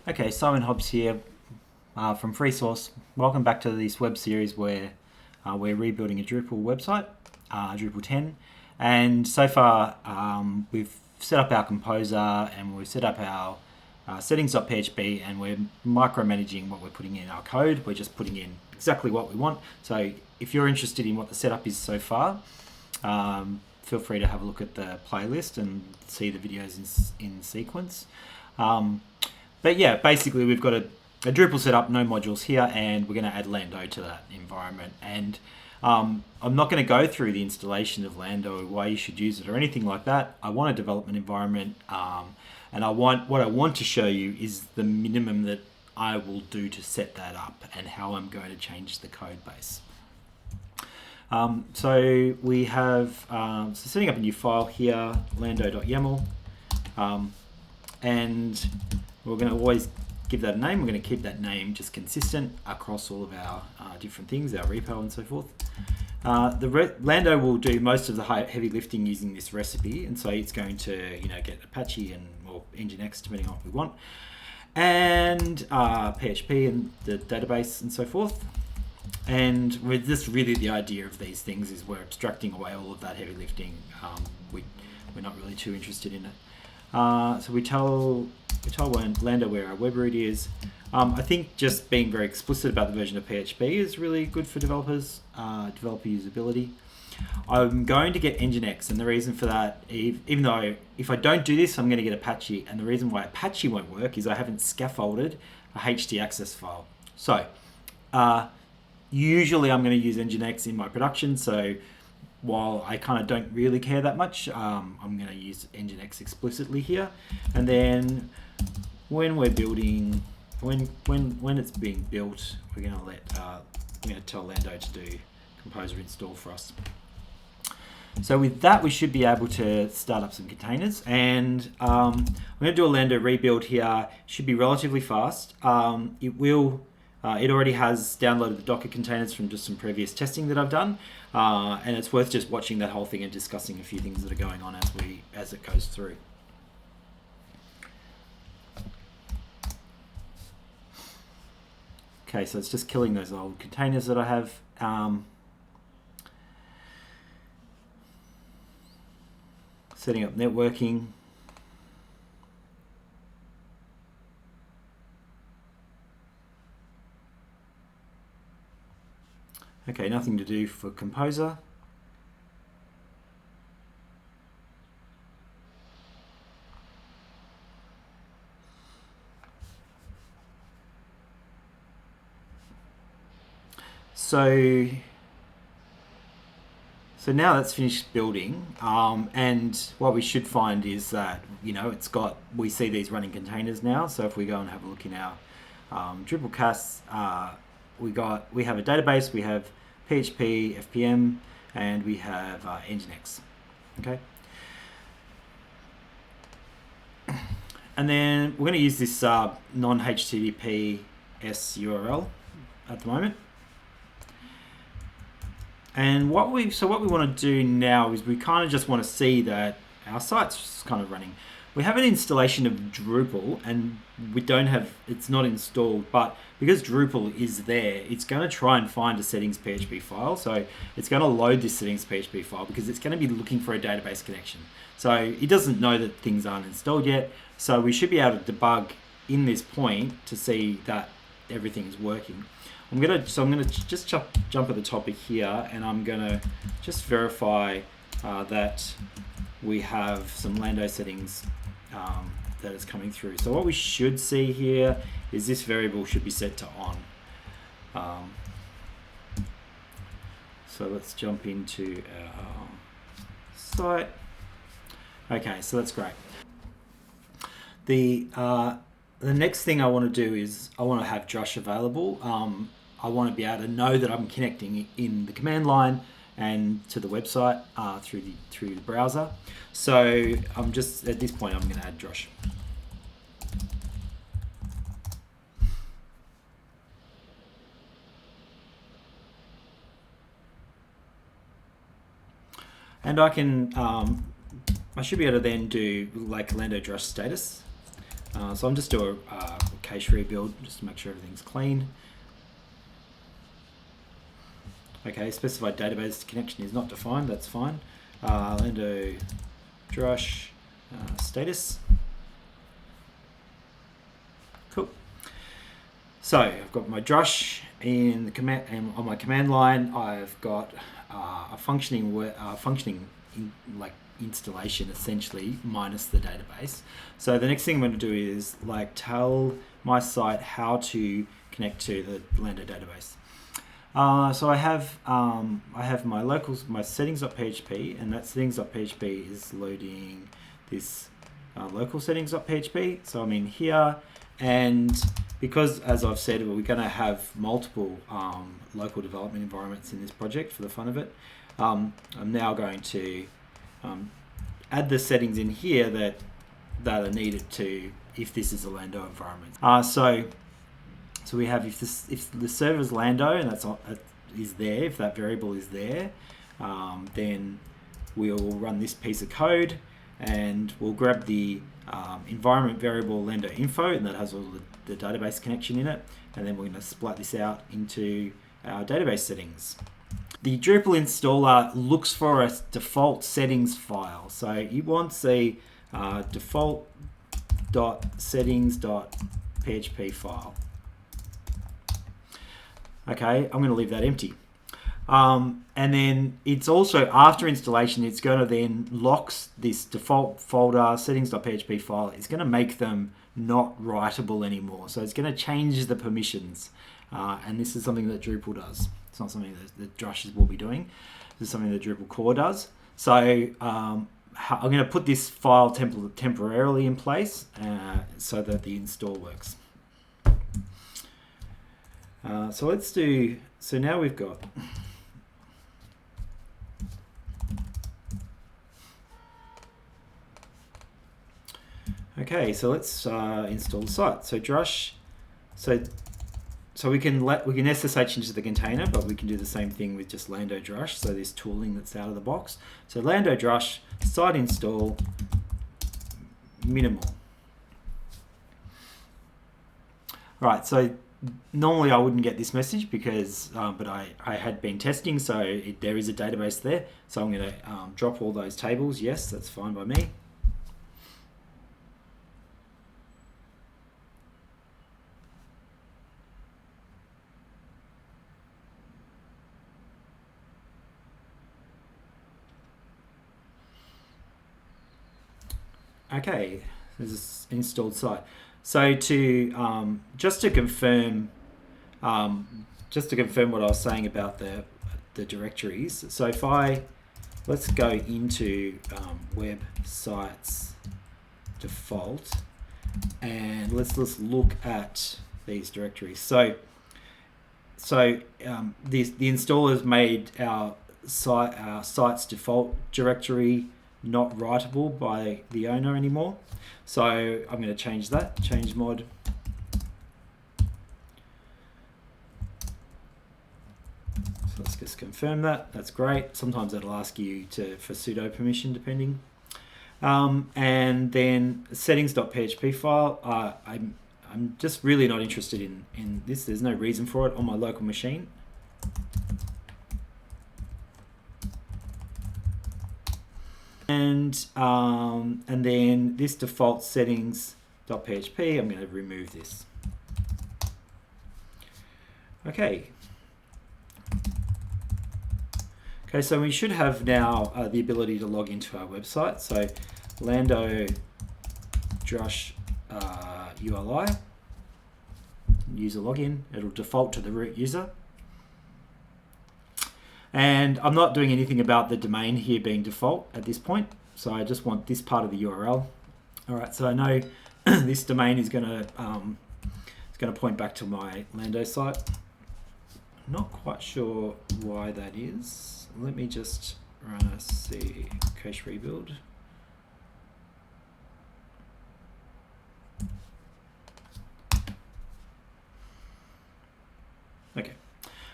Okay, Simon Hobbs here from Free Source. Welcome back to this web series where we're rebuilding a Drupal website, Drupal 10. And so far, we've set up our composer and we've set up our settings.php, and we're micromanaging what we're putting in our code. We're just putting in exactly what we want. So if you're interested in what the setup is so far, feel free to have a look at the playlist and see the videos in sequence. But yeah, basically we've got a Drupal setup, no modules here, and we're going to add Lando to that environment. And I'm not going to go through the installation of Lando, why you should use it, or anything like that. I want a development environment, and what I want to show you is the minimum that I will do to set that up and how I'm going to change the code base. So we have setting up a new file here, lando.yaml, and we're going to always give that a name. We're going to keep that name just consistent across all of our different things, our repo and so forth. Lando will do most of the heavy lifting using this recipe, and so it's going to get Apache or Nginx depending on what we want, and PHP and the database and so forth. And with this, really the idea of these things is we're abstracting away all of that heavy lifting. We're not really too interested in it. So we tell Lando where our web root is. I think just being very explicit about the version of PHP is really good for developers, developer usability. I'm going to get Nginx, and the reason for that, even though if I don't do this, I'm going to get Apache, and the reason why Apache won't work is I haven't scaffolded a htaccess file. So usually I'm going to use Nginx in my production, so while I kind of don't really care that much, I'm going to use Nginx explicitly here. And then when we're building, when it's being built, we're going to tell Lando to do composer install for us. So with that, we should be able to start up some containers, and I'm going to do a Lando rebuild here. It should be relatively fast. It already has downloaded the Docker containers from just some previous testing that I've done, and it's worth just watching that whole thing and discussing a few things that are going on as it goes through. Okay, so it's just killing those old containers that I have. Setting up networking. Okay, nothing to do for composer. So now that's finished building, and what we should find is that we see these running containers now. So if we go and have a look in our Drupal casts, we have a database, we have PHP, FPM, and we have Nginx. Okay. And then we're going to use this non-HTTPS URL at the moment. And what we want to do now is we kind of just want to see that our site's kind of running. We have an installation of Drupal, and it's not installed, but because Drupal is there, it's going to try and find a settings PHP file. So it's going to load this settings PHP file because it's going to be looking for a database connection. So it doesn't know that things aren't installed yet. So we should be able to debug in this point to see that everything's working. I'm gonna just jump at the topic here, and I'm gonna just verify that we have some Lando settings that is coming through. So what we should see here is this variable should be set to on. So let's jump into our site. Okay, so that's great. The next thing I want to do is I want to have Drush available. I want to be able to know that I'm connecting in the command line and to the website through the browser. So I'm just at this point I'm going to add Drush. And I should be able to then do like Lando Drush status. So I'm just doing a cache rebuild just to make sure everything's clean. Okay, specified database connection is not defined, that's fine. Lando Drush status. Cool. So I've got my Drush in the command, and on my command line I've got a functioning installation essentially minus the database. So the next thing I'm going to do is tell my site how to connect to the Lando database. So I have my locals, my settings.php, and that settings.php is loading this local settings.php. So I'm in here, and because, as I've said, we're going to have multiple local development environments in this project for the fun of it, I'm now going to add the settings in here that are needed to if this is a Lando environment. So we have if the server is Lando and is there, if that variable is there, then we'll run this piece of code and we'll grab the environment variable Lando info, and that has all the database connection in it, and then we're going to split this out into our database settings. The Drupal installer looks for a default settings file, so it wants a default.settings.php file. Okay, I'm going to leave that empty. And then it's also, after installation, it's going to then lock this default folder settings.php file. It's going to make them not writable anymore. So it's going to change the permissions. And this is something that Drupal does. It's not something that Drush will be doing. This is something that Drupal core does. So I'm going to put this file temporarily in place so that the install works. So now we've got okay, so let's install the site. So Drush, so we can SSH into the container, but we can do the same thing with just Lando Drush, so this tooling that's out of the box. So Lando Drush, site install, minimal. Right, so normally I wouldn't get this message because, but I had been testing, so there is a database there. So I'm going to drop all those tables. Yes, that's fine by me. Okay, this is installed site. So to just to confirm what I was saying about the directories. So if let's go into websites default, and let's look at these directories. So the installer's made our site's default directory not writable by the owner anymore. So I'm going to change that, change mod. So let's just confirm that. That's great. Sometimes that'll ask you for sudo permission depending. And then settings.php file. I'm just really not interested in this. There's no reason for it on my local machine. And then this default settings.php, I'm going to remove this. Okay. Okay, so we should have now the ability to log into our website. So Lando Drush ULI, user login, it'll default to the root user. And I'm not doing anything about the domain here being default at this point. So I just want this part of the URL. All right, so I know this domain is going to point back to my Lando site. I'm not quite sure why that is. Let me just run a cache rebuild. Okay.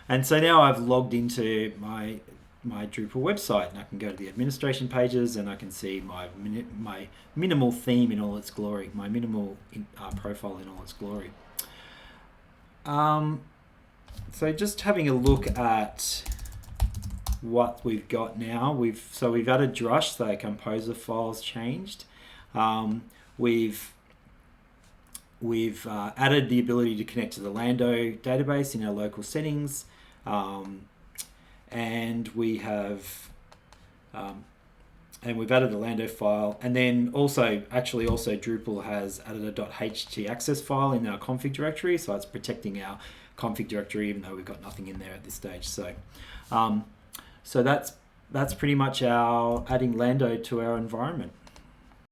And so now I've logged into my my Drupal website, and I can go to the administration pages, and I can see my minimal theme in all its glory, my minimal profile in all its glory. So just having a look at what we've got now, we've added Drush, so composer files changed. We've added the ability to connect to the Lando database in our local settings, and we've added the Lando file, and then also Drupal has added a .htaccess file in our config directory, so it's protecting our config directory even though we've got nothing in there at this stage. So so that's pretty much our adding Lando to our environment.